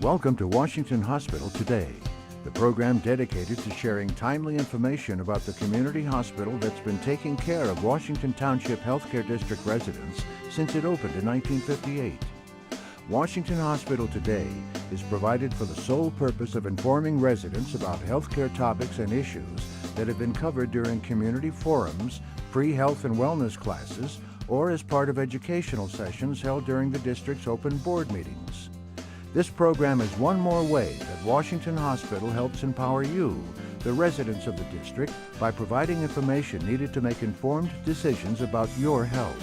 Welcome to Washington Hospital Today, the program dedicated to sharing timely information about the community hospital that's been taking care of Washington Township Healthcare District residents since it opened in 1958. Washington Hospital Today is provided for the sole purpose of informing residents about healthcare topics and issues that have been covered during community forums, pre-health and wellness classes, or as part of educational sessions held during the district's open board meetings. This program is one more way that Washington Hospital helps empower you, the residents of the district, by providing information needed to make informed decisions about your health.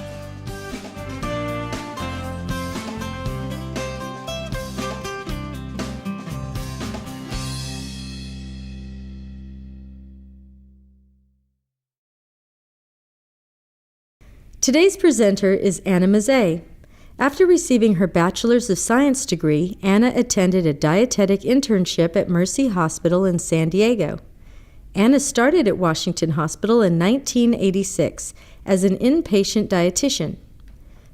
Today's presenter is Anna Mazzei. After receiving her Bachelor's of Science degree, Anna attended a dietetic internship at Mercy Hospital in San Diego. Anna started at Washington Hospital in 1986 as an inpatient dietitian.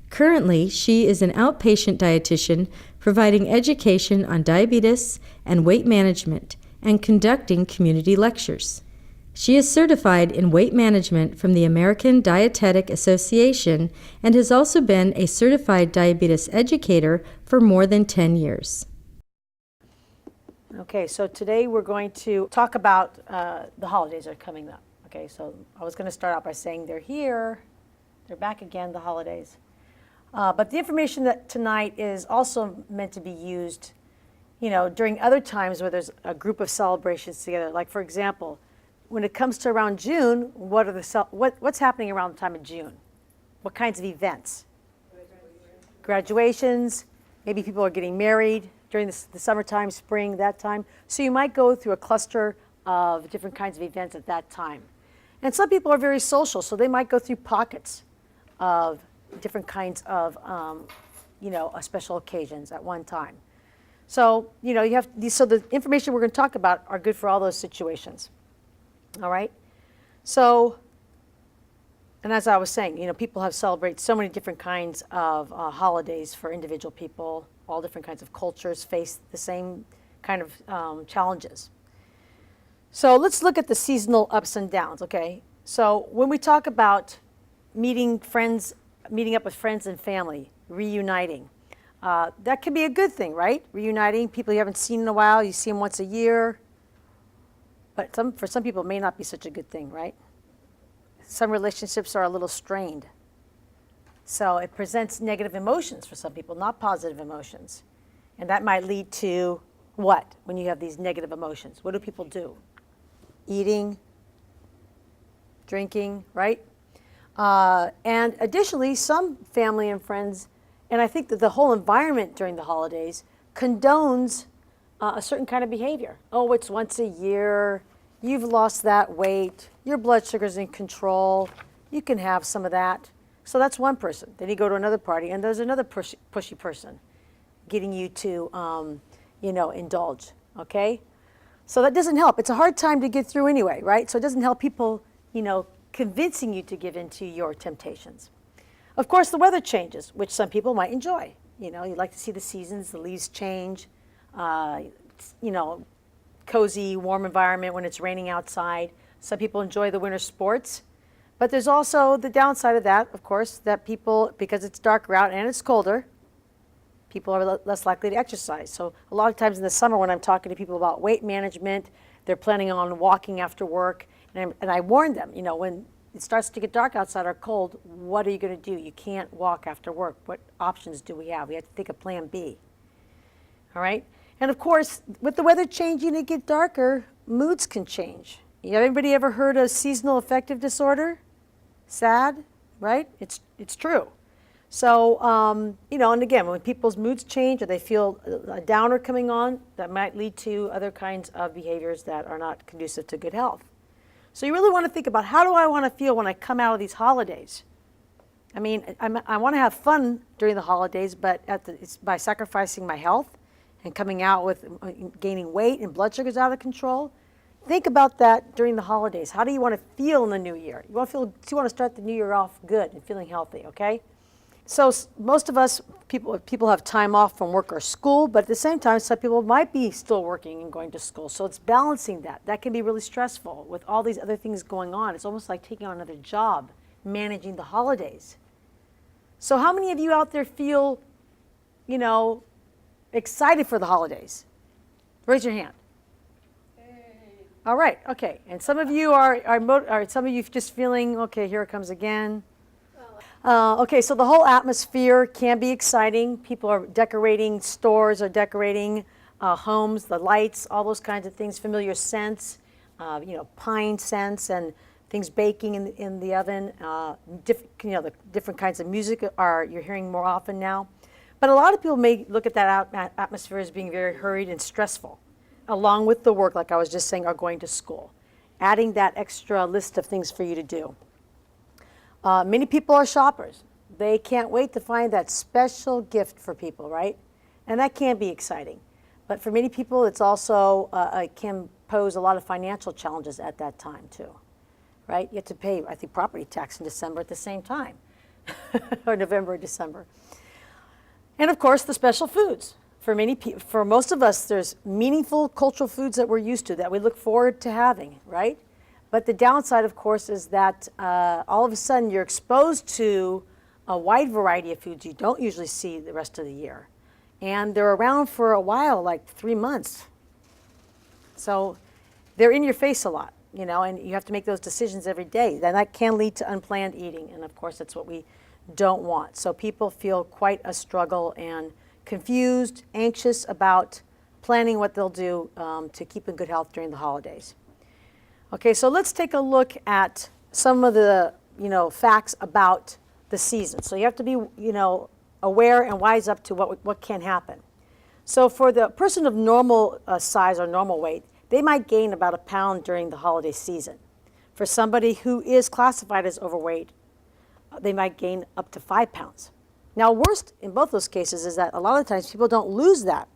Currently, she is an outpatient dietitian providing education on diabetes and weight management and conducting community lectures. She is certified in weight management from the American Dietetic Association and has also been a certified diabetes educator for more than 10 years. Okay, so today we're going to talk about the holidays that are coming up. Okay, so I was going to start out by saying they're here, they're back again, the holidays. But the information that tonight is also meant to be used, during other times where there's a group of celebrations together. Like, for example, when it comes to around June, what's happening around the time of June? What kinds of events? Graduations, maybe people are getting married during the summertime, spring, that time. So you might go through a cluster of different kinds of events at that time. And some people are very social, so they might go through pockets of different kinds of, special occasions at one time. So, you have these, so the information we're going to talk about are good for all those situations. All right, so, and as I was saying, people have celebrated so many different kinds of holidays for individual people. All different kinds of cultures face the same kind of challenges. So let's look at the seasonal ups and downs, okay? So when we talk about meeting up with friends and family, reuniting, that can be a good thing, right? Reuniting people you haven't seen in a while, you see them once a year. But for some people, it may not be such a good thing, right? Some relationships are a little strained. So it presents negative emotions for some people, not positive emotions. And that might lead to what when you have these negative emotions? What do people do? Eating, drinking, right? And additionally, some family and friends, and I think that the whole environment during the holidays condones a certain kind of behavior. Oh, it's once a year, you've lost that weight, your blood sugar's in control, you can have some of that. So that's one person. Then you go to another party and there's another pushy person getting you to, indulge, okay? So that doesn't help. It's a hard time to get through anyway, right? So it doesn't help people, convincing you to give in to your temptations. Of course, the weather changes, which some people might enjoy. You like to see the seasons, the leaves change. Cozy, warm environment when it's raining outside. Some people enjoy the winter sports. But there's also the downside of that, of course, that people, because it's darker out and it's colder, people are less likely to exercise. So a lot of times in the summer when I'm talking to people about weight management, they're planning on walking after work. And I warn them, when it starts to get dark outside or cold, what are you going to do? You can't walk after work. What options do we have? We have to think of plan B. All right? And of course, with the weather changing and get darker, moods can change. Anybody ever heard of seasonal affective disorder? SAD, right? It's true. So, and again, when people's moods change or they feel a downer coming on, that might lead to other kinds of behaviors that are not conducive to good health. So you really want to think about, how do I want to feel when I come out of these holidays? I mean, I want to have fun during the holidays, but it's by sacrificing my health and coming out with gaining weight and blood sugar's out of control. Think about that during the holidays. How do you want to feel in the new year? You want to start the new year off good and feeling healthy, okay? So most of us, people have time off from work or school, but at the same time, some people might be still working and going to school. So it's balancing that. That can be really stressful with all these other things going on. It's almost like taking on another job, managing the holidays. So how many of you out there feel, excited for the holidays? Raise your hand. All right, okay. And some of you are some of you just feeling, okay, here it comes again. Okay, so the whole atmosphere can be exciting. People are decorating stores, are decorating homes, the lights, all those kinds of things, familiar scents, pine scents and things baking in the oven. The different kinds of music you're hearing more often now. But a lot of people may look at that atmosphere as being very hurried and stressful, along with the work, like I was just saying, or going to school, adding that extra list of things for you to do. Many people are shoppers. They can't wait to find that special gift for people, right? And that can be exciting. But for many people, it's also it can pose a lot of financial challenges at that time too, right? You have to pay, I think, property tax in December at the same time, or November or December. And of course, the special foods. For most of us, there's meaningful cultural foods that we're used to, that we look forward to having, right? But the downside, of course, is that all of a sudden you're exposed to a wide variety of foods you don't usually see the rest of the year. And they're around for a while, like 3 months. So they're in your face a lot, and you have to make those decisions every day. Then that can lead to unplanned eating. And of course, that's what we don't want. So people feel quite a struggle and confused, anxious about planning what they'll do to keep in good health during the holidays. Okay, so let's take a look at some of the, facts about the season. So you have to be, aware and wise up to what can happen. So for the person of normal size or normal weight, they might gain about 1 pound during the holiday season. For somebody who is classified as overweight, they might gain up to 5 pounds. Now, worst in both those cases is that a lot of times people don't lose that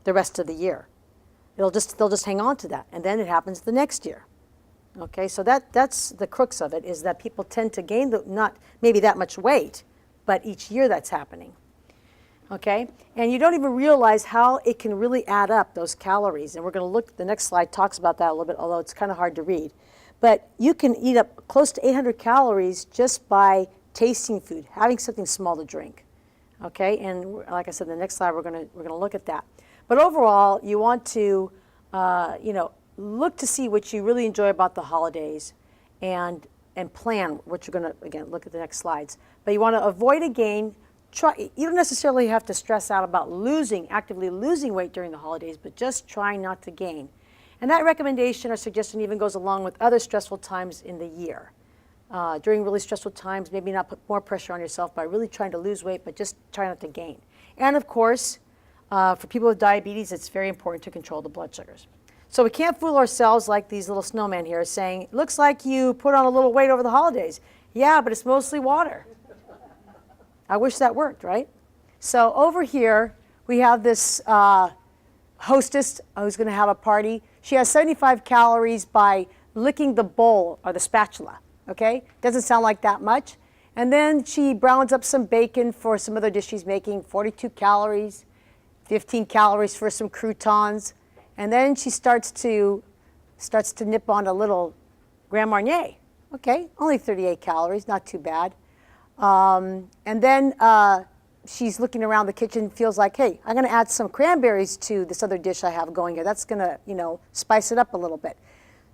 the rest of the year. They'll just hang on to that, and then it happens the next year. Okay, so that's the crux of it, is that people tend to gain not maybe that much weight, but each year that's happening. Okay, and you don't even realize how it can really add up, those calories. And we're going to look, the next slide talks about that a little bit, although it's kind of hard to read. But you can eat up close to 800 calories just by tasting food, having something small to drink. Okay, and like I said, the next slide we're going to look at that. But overall, you want to, look to see what you really enjoy about the holidays and plan what you're going to, again, look at the next slides. But you want to avoid a gain. You don't necessarily have to stress out about actively losing weight during the holidays, but just try not to gain. And that recommendation or suggestion even goes along with other stressful times in the year. During really stressful times, maybe not put more pressure on yourself by really trying to lose weight, but just try not to gain. And of course, for people with diabetes, it's very important to control the blood sugars. So we can't fool ourselves like these little snowmen here saying, looks like you put on a little weight over the holidays. Yeah, but it's mostly water. I wish that worked, right? So over here, we have this hostess who's going to have a party. She has 75 calories by licking the bowl or the spatula, okay? Doesn't sound like that much. And then she browns up some bacon for some other dish she's making, 42 calories, 15 calories for some croutons. And then she starts to nip on a little Grand Marnier. Okay, only 38 calories, not too bad. And then she's looking around the kitchen, feels like, hey, I'm going to add some cranberries to this other dish I have going here. That's going to, spice it up a little bit.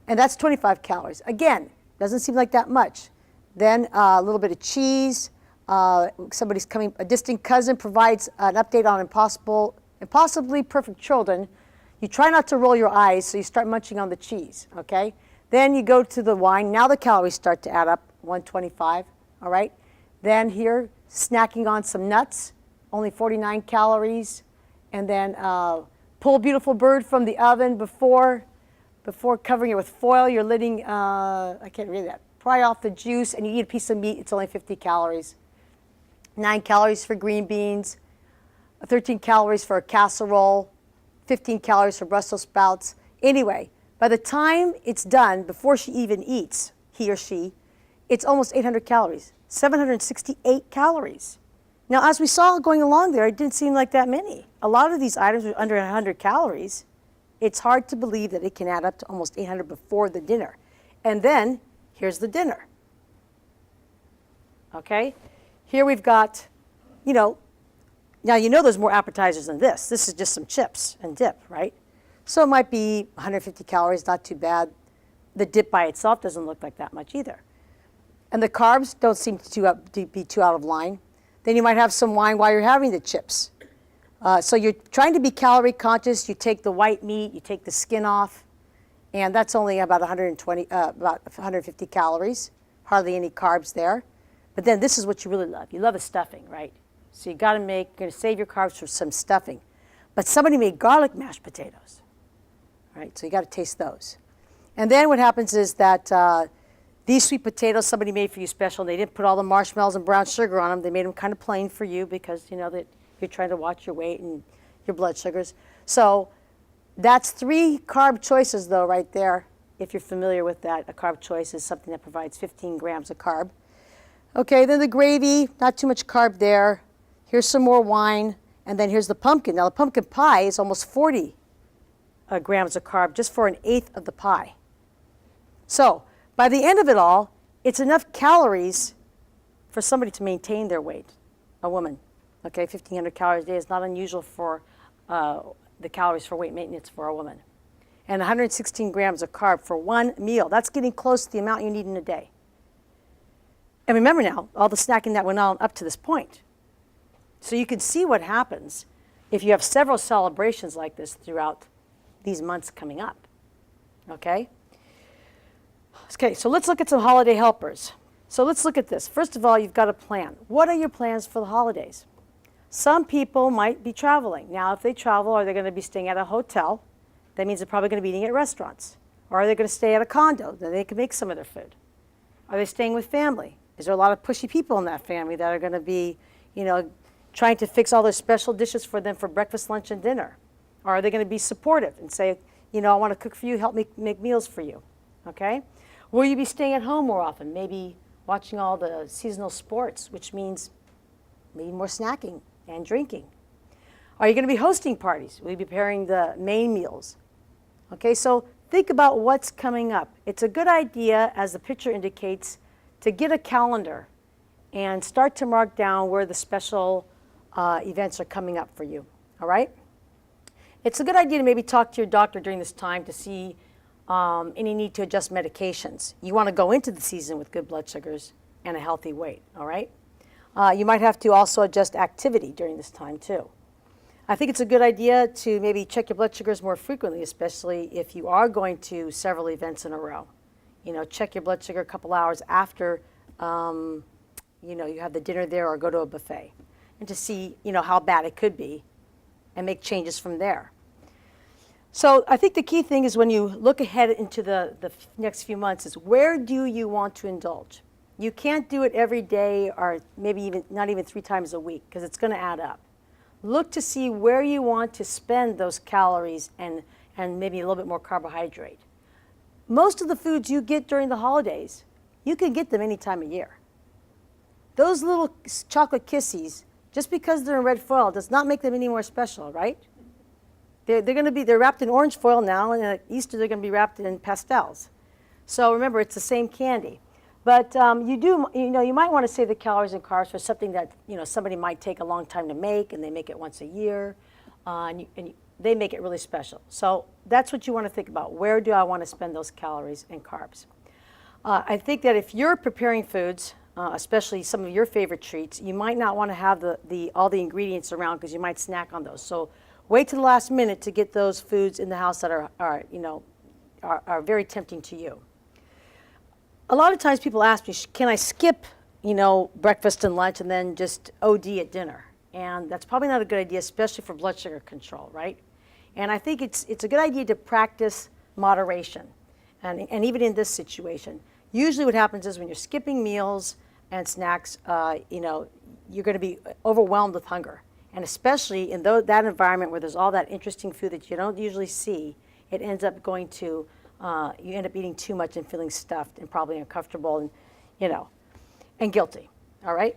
And that's 25 calories. Again, doesn't seem like that much. Then a little bit of cheese. Somebody's coming, a distant cousin provides an update on impossibly perfect children. You try not to roll your eyes, so you start munching on the cheese, okay? Then you go to the wine. Now the calories start to add up, 125, all right? Then here, snacking on some nuts, only 49 calories. And then pull Beautiful Bird from the oven before covering it with foil. You're letting, I can't read that, pry off the juice, and you eat a piece of meat. It's only 50 calories. 9 calories for green beans, 13 calories for a casserole, 15 calories for Brussels sprouts. Anyway, by the time it's done, before she even eats, he or she, it's almost 800 calories, 768 calories. Now, as we saw going along there, it didn't seem like that many. A lot of these items were under 100 calories. It's hard to believe that it can add up to almost 800 before the dinner. And then, here's the dinner. Okay? Here we've got, now there's more appetizers than this. This is just some chips and dip, right? So it might be 150 calories, not too bad. The dip by itself doesn't look like that much either. And the carbs don't seem to be too out of line. Then you might have some wine while you're having the chips. So you're trying to be calorie conscious. You take the white meat, you take the skin off, and that's only about 150 calories, hardly any carbs there. But then this is what you really love. You love the stuffing, right? So you're going to save your carbs for some stuffing. But somebody made garlic mashed potatoes, right? So you got to taste those. And then what happens is that these sweet potatoes somebody made for you special, and they didn't put all the marshmallows and brown sugar on them. They made them kind of plain for you because that you're trying to watch your weight and your blood sugars. So that's 3 carb choices, though, right there. If you're familiar with that, a carb choice is something that provides 15 grams of carb. Okay, then the gravy, not too much carb there. Here's some more wine, and then here's the pumpkin. Now, the pumpkin pie is almost 40 grams of carb just for 1/8 of the pie. So by the end of it all, it's enough calories for somebody to maintain their weight, a woman. Okay, 1,500 calories a day is not unusual for the calories for weight maintenance for a woman. And 116 grams of carb for one meal. That's getting close to the amount you need in a day. And remember now, all the snacking that went on up to this point. So you can see what happens if you have several celebrations like this throughout these months coming up. Okay? Okay, so let's look at some holiday helpers. So let's look at this. First of all, you've got a plan. What are your plans for the holidays? Some people might be traveling. Now, if they travel, are they going to be staying at a hotel? That means they're probably going to be eating at restaurants. Or are they going to stay at a condo? Then they can make some of their food. Are they staying with family? Is there a lot of pushy people in that family that are going to be, trying to fix all their special dishes for them for breakfast, lunch, and dinner? Or are they going to be supportive and say, I want to cook for you, help me make meals for you? Okay? Will you be staying at home more often? Maybe watching all the seasonal sports, which means maybe more snacking and drinking. Are you going to be hosting parties? Will you be preparing the main meals? Okay, so think about what's coming up. It's a good idea, as the picture indicates, to get a calendar and start to mark down where the special events are coming up for you, all right? It's a good idea to maybe talk to your doctor during this time to see any need to adjust medications. You want to go into the season with good blood sugars and a healthy weight, all right? You might have to also adjust activity during this time too. I think it's a good idea to maybe check your blood sugars more frequently, especially if you are going to several events in a row. Check your blood sugar a couple hours after, you have the dinner there or go to a buffet, and to see, how bad it could be and make changes from there. So I think the key thing is when you look ahead into the next few months is where do you want to indulge? You can't do it every day or maybe not even 3 times a week because it's going to add up. Look to see where you want to spend those calories and maybe a little bit more carbohydrate. Most of the foods you get during the holidays, you can get them any time of year. Those little chocolate kissies, just because they're in red foil, does not make them any more special, right? They're wrapped in orange foil now, and at Easter they're going to be wrapped in pastels. So remember, it's the same candy. But you might want to save the calories and carbs for something that somebody might take a long time to make, and they make it once a year, and they make it really special. So that's what you want to think about. Where do I want to spend those calories and carbs? I think that if you're preparing foods, especially some of your favorite treats, you might not want to have all the ingredients around because you might snack on those. So wait till the last minute to get those foods in the house that are very tempting to you. A lot of times people ask me, can I skip, breakfast and lunch and then just OD at dinner? And that's probably not a good idea, especially for blood sugar control, right? And I think it's a good idea to practice moderation. And even in this situation, usually what happens is when you're skipping meals and snacks, you're going to be overwhelmed with hunger. And especially in that environment where there's all that interesting food that you don't usually see, it ends up going to, you end up eating too much and feeling stuffed and probably uncomfortable and guilty, all right?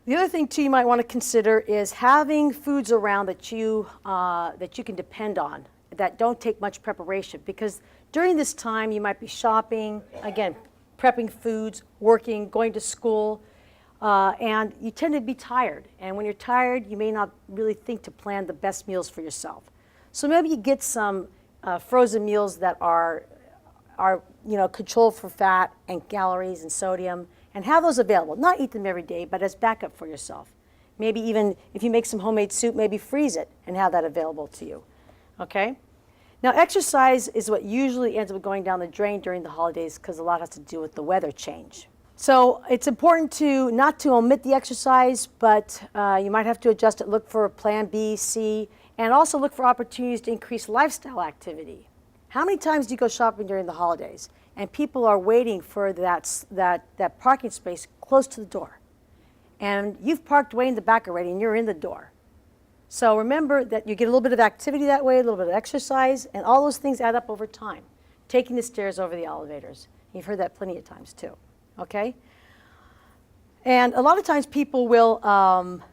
The other thing too you might want to consider is having foods around that you can depend on, that don't take much preparation, because during this time you might be shopping, again, prepping foods, working, going to school, and you tend to be tired. And when you're tired, you may not really think to plan the best meals for yourself. So maybe you get some frozen meals that are controlled for fat and calories and sodium, and have those available. Not eat them every day, but as backup for yourself. Maybe even if you make some homemade soup, maybe freeze it and have that available to you. Okay? Now, exercise is what usually ends up going down the drain during the holidays because a lot has to do with the weather change. So it's important not to omit the exercise, but you might have to adjust it, look for a plan B, C, and also look for opportunities to increase lifestyle activity. How many times do you go shopping during the holidays and people are waiting for that parking space close to the door? And you've parked way in the back already and you're in the door. So remember that you get a little bit of activity that way, a little bit of exercise, and all those things add up over time. Taking the stairs over the elevators. You've heard that plenty of times too, okay? And a lot of times people will, I'm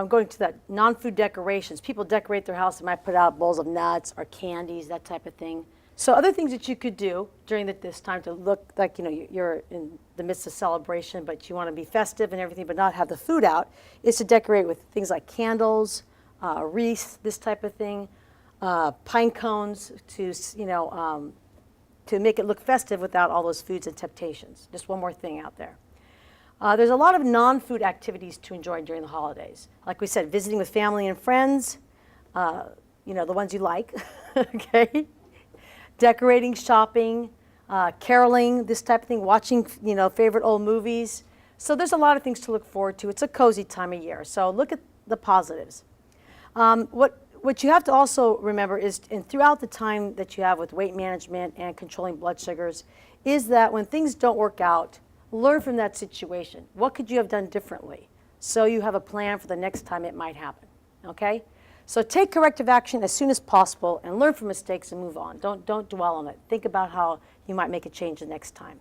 going to that non-food decorations. People decorate their house, they might put out bowls of nuts or candies, that type of thing. So other things that you could do during this time to look like, you're in the midst of celebration, but you want to be festive and everything, but not have the food out, is to decorate with things like candles, wreaths, this type of thing, pine cones to make it look festive without all those foods and temptations. Just one more thing out there. There's a lot of non-food activities to enjoy during the holidays. Like we said, visiting with family and friends, the ones you like, okay? Decorating, shopping, caroling, this type of thing, watching, favorite old movies. So there's a lot of things to look forward to. It's a cozy time of year. So look at the positives. What you have to also remember is, and throughout the time that you have with weight management and controlling blood sugars, is that when things don't work out, learn from that situation. What could you have done differently? So you have a plan for the next time it might happen, okay? So take corrective action as soon as possible and learn from mistakes and move on. Don't dwell on it. Think about how you might make a change the next time.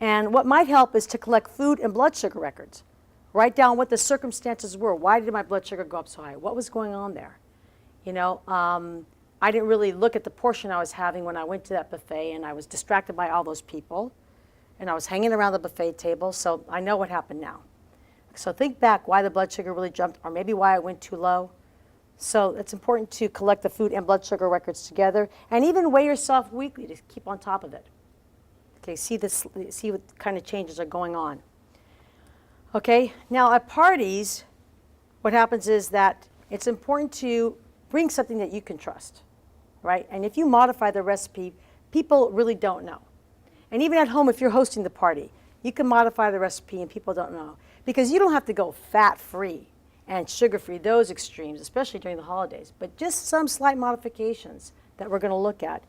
And what might help is to collect food and blood sugar records. Write down what the circumstances were. Why did my blood sugar go up so high? What was going on there? I didn't really look at the portion I was having when I went to that buffet, and I was distracted by all those people, and I was hanging around the buffet table, so I know what happened now. So think back why the blood sugar really jumped, or maybe why it went too low. So it's important to collect the food and blood sugar records together, and even weigh yourself weekly to keep on top of it. Okay, see what kind of changes are going on. Okay, now at parties, what happens is that it's important to bring something that you can trust, right? And if you modify the recipe, people really don't know. And even at home, if you're hosting the party, you can modify the recipe and people don't know. Because you don't have to go fat-free and sugar-free, those extremes, especially during the holidays, but just some slight modifications that we're going to look at.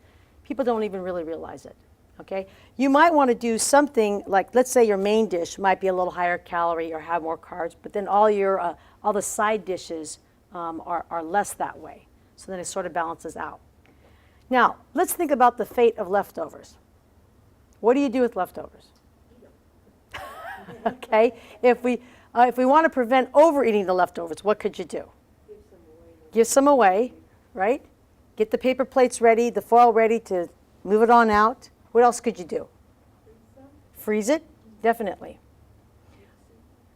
People don't even really realize it, okay? You might want to do something like, let's say your main dish might be a little higher calorie or have more carbs, but then all the side dishes are less that way. So then it sort of balances out. Now, let's think about the fate of leftovers. What do you do with leftovers? Okay, if we want to prevent overeating the leftovers, what could you do? Give some away, right? Get the paper plates ready, the foil ready to move it on out. What else could you do? Freeze it, definitely.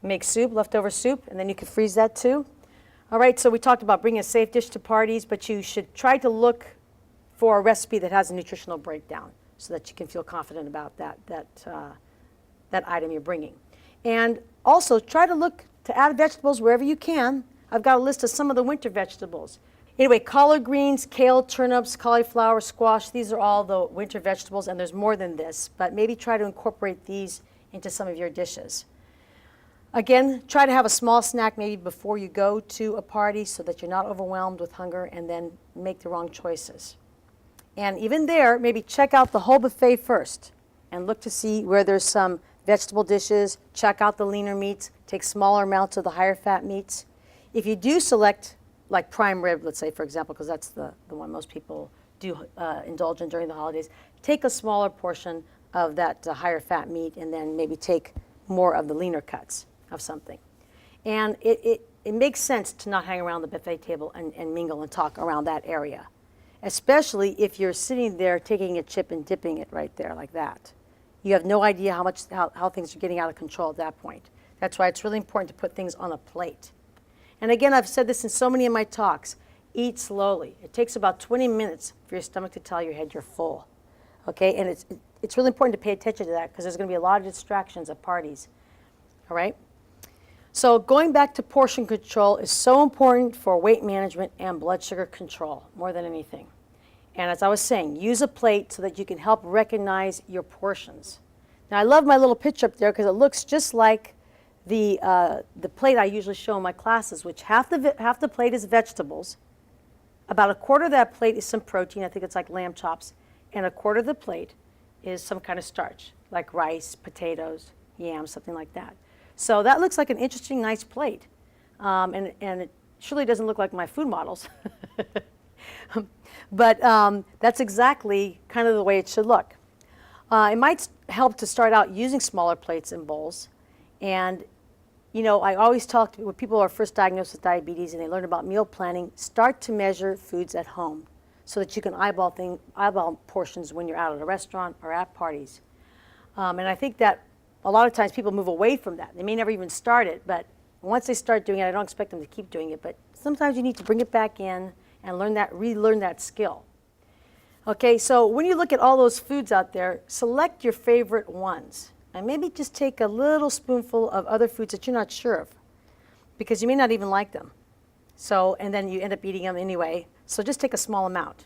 Make soup, leftover soup, and then you can freeze that too. All right, so we talked about bringing a safe dish to parties, but you should try to look for a recipe that has a nutritional breakdown so that you can feel confident about that item you're bringing. And also try to look to add vegetables wherever you can. I've got a list of some of the winter vegetables. Anyway, collard greens, kale, turnips, cauliflower, squash, these are all the winter vegetables, and there's more than this, but maybe try to incorporate these into some of your dishes. Again, try to have a small snack maybe before you go to a party so that you're not overwhelmed with hunger and then make the wrong choices. And even there, maybe check out the whole buffet first and look to see where there's some vegetable dishes, check out the leaner meats, take smaller amounts of the higher fat meats. If you do select like prime rib, let's say, for example, because that's the one most people do indulge in during the holidays, take a smaller portion of that higher fat meat and then maybe take more of the leaner cuts of something. And it makes sense to not hang around the buffet table and mingle and talk around that area, especially if you're sitting there taking a chip and dipping it right there like that. You have no idea how things are getting out of control at that point. That's why it's really important to put things on a plate. And again, I've said this in so many of my talks, eat slowly. It takes about 20 minutes for your stomach to tell your head you're full. Okay, and it's really important to pay attention to that because there's going to be a lot of distractions at parties. All right? So going back to portion control is so important for weight management and blood sugar control more than anything. And as I was saying, use a plate so that you can help recognize your portions. Now I love my little picture up there because it looks just like the plate I usually show in my classes, which half the plate is vegetables. About a quarter of that plate is some protein, I think it's like lamb chops, and a quarter of the plate is some kind of starch, like rice, potatoes, yams, something like that. So that looks like an interesting, nice plate. And it surely doesn't look like my food models. But that's exactly kind of the way it should look. It might help to start out using smaller plates and bowls. And, you know, I always talk to when people are first diagnosed with diabetes and they learn about meal planning, start to measure foods at home so that you can eyeball portions when you're out at a restaurant or at parties. And I think that a lot of times people move away from that. They may never even start it, but once they start doing it, I don't expect them to keep doing it, but sometimes you need to bring it back in and relearn that skill. Okay, so when you look at all those foods out there, select your favorite ones. And maybe just take a little spoonful of other foods that you're not sure of, because you may not even like them. So, and then you end up eating them anyway. So just take a small amount.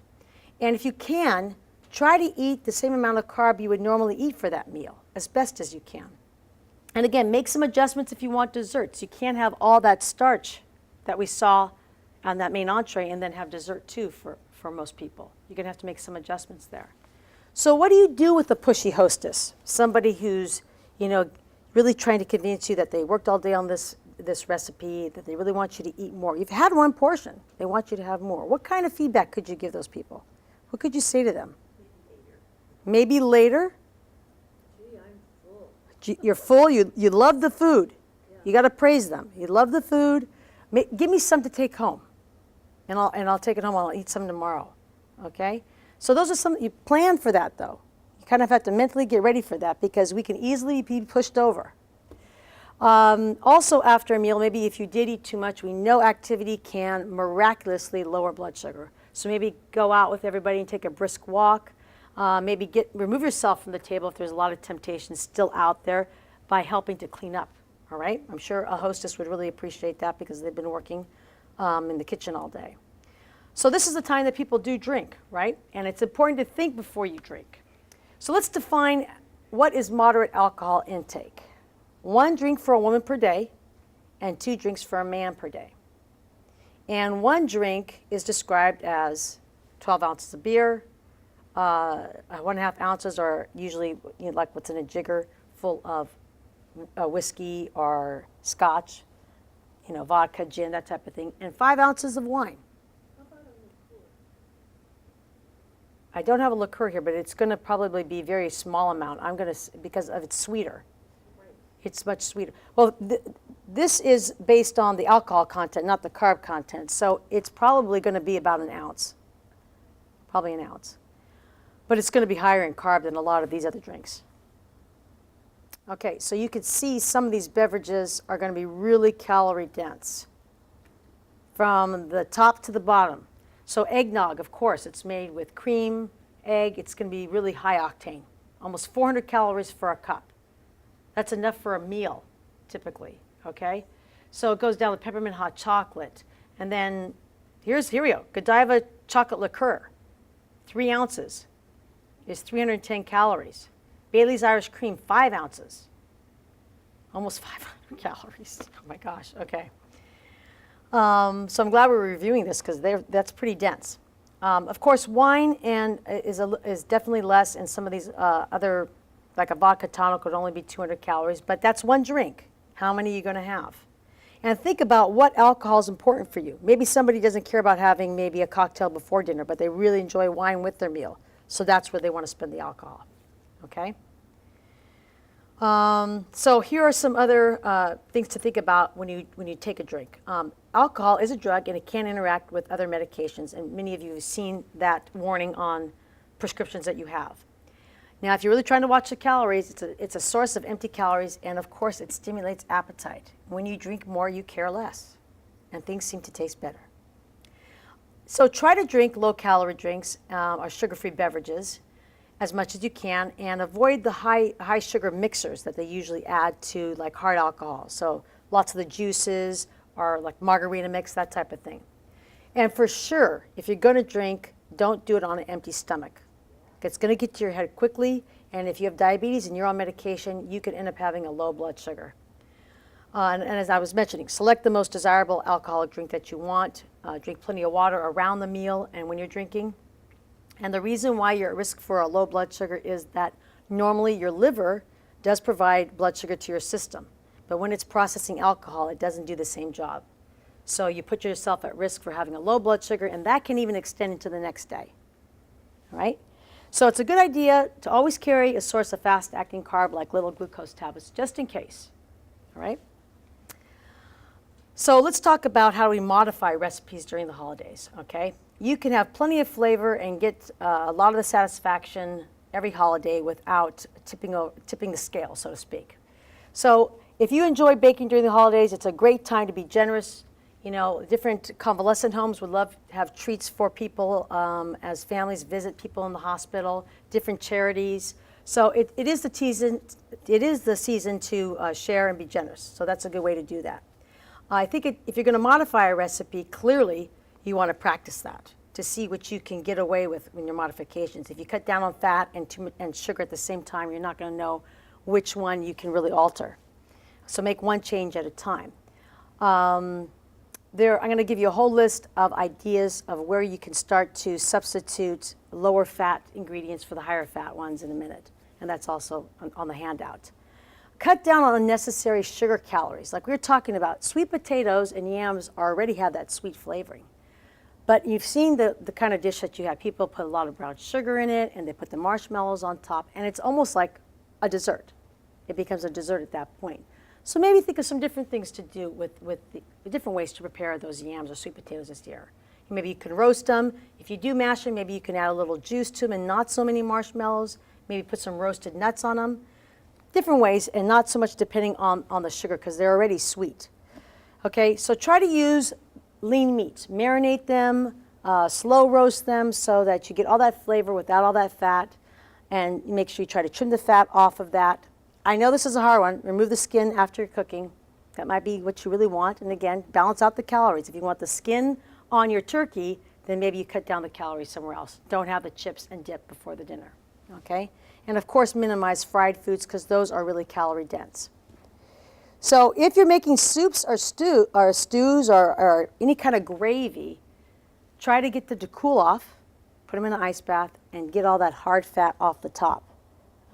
And if you can, try to eat the same amount of carb you would normally eat for that meal, as best as you can. And again, make some adjustments if you want desserts. You can't have all that starch that we saw on that main entree and then have dessert too for most people. You're going to have to make some adjustments there. So what do you do with a pushy hostess? Somebody who's, you know, really trying to convince you that they worked all day on this recipe, that they really want you to eat more. You've had one portion. They want you to have more. What kind of feedback could you give those people? What could you say to them? Maybe later? Gee, I'm full. You're full. You love the food. Yeah. You got to praise them. You love the food. Give me some to take home, and I'll take it home. I'll eat some tomorrow. Okay. So those are some. You plan for that though. You kind of have to mentally get ready for that because we can easily be pushed over. Also, after a meal, maybe if you did eat too much, we know activity can miraculously lower blood sugar. So maybe go out with everybody and take a brisk walk. Maybe remove yourself from the table if there's a lot of temptation still out there by helping to clean up. All right? I'm sure a hostess would really appreciate that because they've been working in the kitchen all day. So this is the time that people do drink, right? And it's important to think before you drink. So let's define what is moderate alcohol intake. 1 drink for a woman per day and 2 drinks for a man per day. And 1 drink is described as 12 ounces of beer, 1.5 ounces are usually like what's in a jigger full of whiskey or scotch, vodka, gin, that type of thing, and 5 ounces of wine. How about a liqueur? I don't have a liqueur here, but it's going to probably be a very small amount. Because it's sweeter. Right. It's much sweeter. Well, this is based on the alcohol content, not the carb content. So it's probably going to be about an ounce. Probably an ounce. But it's going to be higher in carb than a lot of these other drinks. Okay, so you can see some of these beverages are going to be really calorie dense from the top to the bottom. So eggnog, of course, it's made with cream, egg. It's going to be really high octane, almost 400 calories for a cup. That's enough for a meal, typically, okay? So it goes down with peppermint hot chocolate. And then here we go, Godiva chocolate liqueur, 3 ounces is 310 calories. Bailey's Irish Cream, 5 ounces, almost 500 calories. Oh my gosh, okay. So I'm glad we're reviewing this because that's pretty dense. Of course, wine is definitely less, and some of these other, like a vodka tonic would only be 200 calories, but that's 1 drink. How many are you going to have? And think about what alcohol is important for you. Maybe somebody doesn't care about having maybe a cocktail before dinner, but they really enjoy wine with their meal. So that's where they want to spend the alcohol, okay? So here are some other things to think about when you take a drink. Alcohol is a drug and it can interact with other medications, and many of you have seen that warning on prescriptions that you have. Now, if you're really trying to watch the calories, it's a source of empty calories, and of course it stimulates appetite. When you drink more, you care less, and things seem to taste better. So try to drink low-calorie drinks or sugar-free beverages as much as you can, and avoid the high sugar mixers that they usually add to like hard alcohol. So lots of the juices or like margarita mix, that type of thing. And for sure, if you're going to drink, don't do it on an empty stomach. It's going to get to your head quickly, and if you have diabetes and you're on medication, you could end up having a low blood sugar. And as I was mentioning, select the most desirable alcoholic drink that you want. Drink plenty of water around the meal and when you're drinking. And the reason why you're at risk for a low blood sugar is that normally your liver does provide blood sugar to your system. But when it's processing alcohol, it doesn't do the same job. So you put yourself at risk for having a low blood sugar, and that can even extend into the next day. All right? So it's a good idea to always carry a source of fast-acting carb like little glucose tablets, just in case. All right? So let's talk about how we modify recipes during the holidays, okay? You can have plenty of flavor and get a lot of the satisfaction every holiday without tipping the scale, so to speak. So if you enjoy baking during the holidays, it's a great time to be generous. You know, different convalescent homes would love to have treats for people as families visit people in the hospital, different charities. So it is the season to share and be generous. So that's a good way to do that. I think if you're going to modify a recipe, clearly you want to practice that to see what you can get away with in your modifications. If you cut down on fat and sugar at the same time, you're not going to know which one you can really alter. So make one change at a time. I'm going to give you a whole list of ideas of where you can start to substitute lower fat ingredients for the higher fat ones in a minute. And that's also on the handout. Cut down on unnecessary sugar calories. Like we were talking about, sweet potatoes and yams already have that sweet flavoring. But you've seen the kind of dish that you have. People put a lot of brown sugar in it, and they put the marshmallows on top, and it's almost like a dessert. It becomes a dessert at that point. So maybe think of some different things to do with the different ways to prepare those yams or sweet potatoes this year. Maybe you can roast them. If you do mash them, maybe you can add a little juice to them and not so many marshmallows. Maybe put some roasted nuts on them. Different ways, and not so much depending on the sugar because they're already sweet. Okay, so try to use lean meats. Marinate them, slow roast them so that you get all that flavor without all that fat, and make sure you try to trim the fat off of that. I know this is a hard one. Remove the skin after you're cooking. That might be what you really want. And again, balance out the calories. If you want the skin on your turkey, then maybe you cut down the calories somewhere else. Don't have the chips and dip before the dinner. Okay? And of course, minimize fried foods because those are really calorie dense. So if you're making soups or stews or any kind of gravy, try to get them to cool off, put them in an ice bath, and get all that hard fat off the top.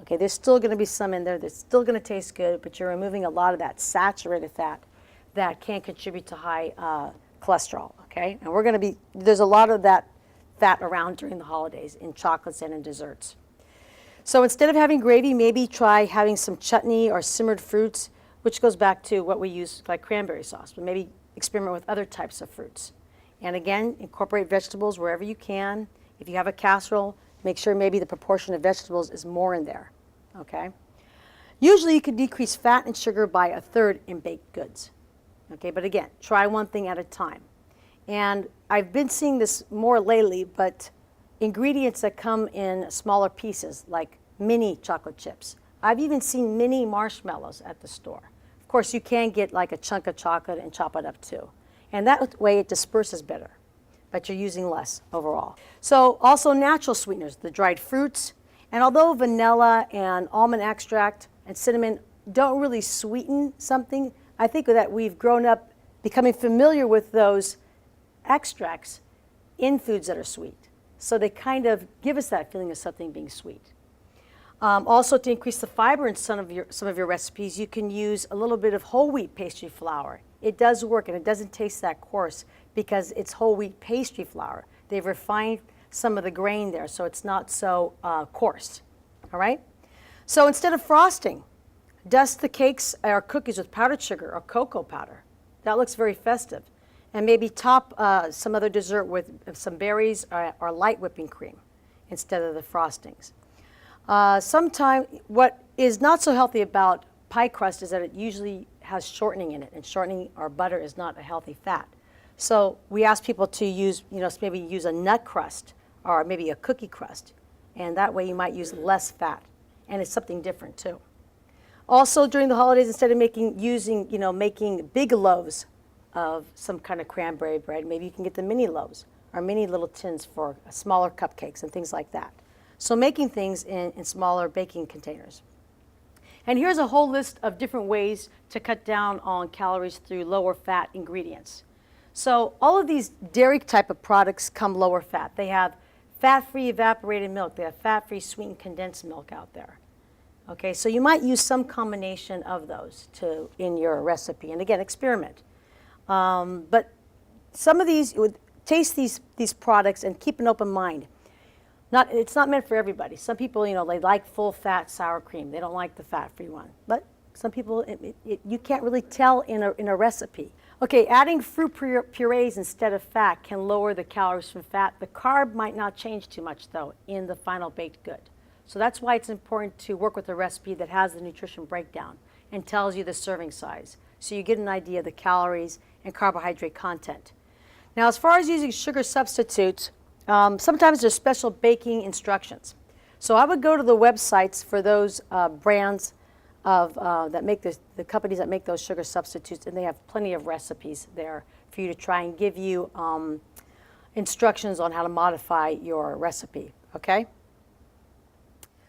Okay, there's still going to be some in there that's still going to taste good, but you're removing a lot of that saturated fat that can contribute to high cholesterol. Okay, and there's a lot of that fat around during the holidays in chocolates and in desserts. So instead of having gravy, maybe try having some chutney or simmered fruits, which goes back to what we use like cranberry sauce, but maybe experiment with other types of fruits. And again, incorporate vegetables wherever you can. If you have a casserole, make sure maybe the proportion of vegetables is more in there, okay? Usually you could decrease fat and sugar by 1/3 in baked goods, okay? But again, try one thing at a time. And I've been seeing this more lately, but ingredients that come in smaller pieces, like mini chocolate chips. I've even seen mini marshmallows at the store. Of course, you can get like a chunk of chocolate and chop it up too. And that way it disperses better, but you're using less overall. So also natural sweeteners, the dried fruits. And although vanilla and almond extract and cinnamon don't really sweeten something, I think that we've grown up becoming familiar with those extracts in foods that are sweet. So they kind of give us that feeling of something being sweet. Also, to increase the fiber in some of your recipes, you can use a little bit of whole wheat pastry flour. It does work, and it doesn't taste that coarse because it's whole wheat pastry flour. They've refined some of the grain there, so it's not so coarse. All right? So instead of frosting, Dust the cakes or cookies with powdered sugar or cocoa powder. That looks very festive. And maybe top some other dessert with some berries or light whipping cream instead of the frostings. Sometimes what is not so healthy about pie crust is that it usually has shortening in it, and shortening or butter is not a healthy fat. So we ask people to use, maybe use a nut crust or maybe a cookie crust, and that way you might use less fat, and it's something different too. Also during the holidays, instead of making big loaves of some kind of cranberry bread, maybe you can get the mini loaves or mini little tins for smaller cupcakes and things like that. So making things in smaller baking containers. And here's a whole list of different ways to cut down on calories through lower fat ingredients. So all of these dairy type of products come lower fat. They have fat-free evaporated milk. They have fat-free sweetened condensed milk out there. Okay, so you might use some combination of those in your recipe. And again, experiment. But some of these, taste these products and keep an open mind. It's not meant for everybody. Some people, they like full-fat sour cream. They don't like the fat-free one. But some people, you can't really tell in a recipe. Okay, adding fruit purees instead of fat can lower the calories from fat. The carb might not change too much, though, in the final baked good. So that's why it's important to work with a recipe that has the nutrition breakdown and tells you the serving size, so you get an idea of the calories and carbohydrate content. Now, as far as using sugar substitutes, sometimes there's special baking instructions. So I would go to the websites for those brands that make the companies that make those sugar substitutes, and they have plenty of recipes there for you to try and give you instructions on how to modify your recipe, okay?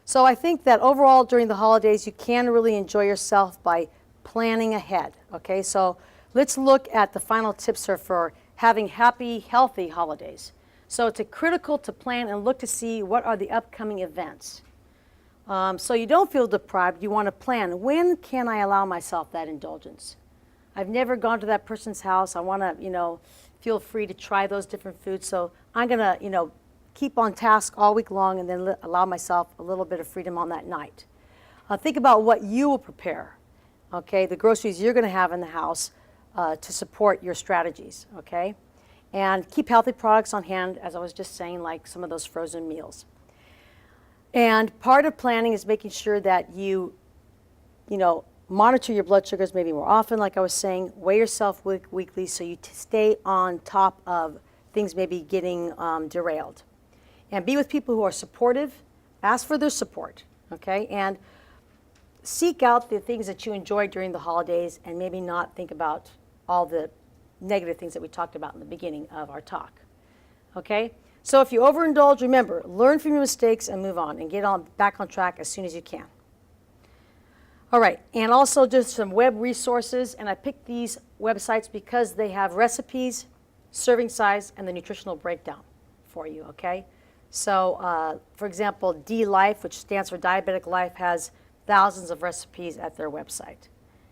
So I think that overall during the holidays you can really enjoy yourself by planning ahead, okay? So let's look at the final tips here for having happy, healthy holidays. So it's critical to plan and look to see what are the upcoming events. So you don't feel deprived, you want to plan. When can I allow myself that indulgence? I've never gone to that person's house. I want to, feel free to try those different foods. So I'm going to, keep on task all week long and then allow myself a little bit of freedom on that night. Think about what you will prepare, okay? The groceries you're going to have in the house to support your strategies, okay? And keep healthy products on hand, as I was just saying, like some of those frozen meals. And part of planning is making sure that you monitor your blood sugars maybe more often, like I was saying, weigh yourself weekly so you stay on top of things maybe getting derailed. And be with people who are supportive, ask for their support, okay? And seek out the things that you enjoy during the holidays and maybe not think about all the negative things that we talked about in the beginning of our talk, okay? So if you overindulge, remember, learn from your mistakes and move on and get back on track as soon as you can. All right, and also just some web resources, and I picked these websites because they have recipes, serving size, and the nutritional breakdown for you, okay? So, for example, D-Life, which stands for Diabetic Life, has thousands of recipes at their website.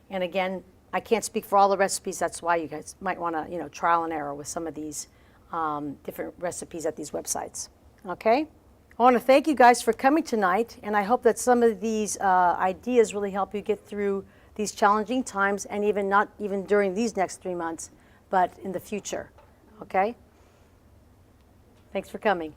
And again, I can't speak for all the recipes. That's why you guys might want to, trial and error with some of these different recipes at these websites. Okay? I want to thank you guys for coming tonight, and I hope that some of these ideas really help you get through these challenging times, and not even during these next 3 months, but in the future. Okay? Thanks for coming.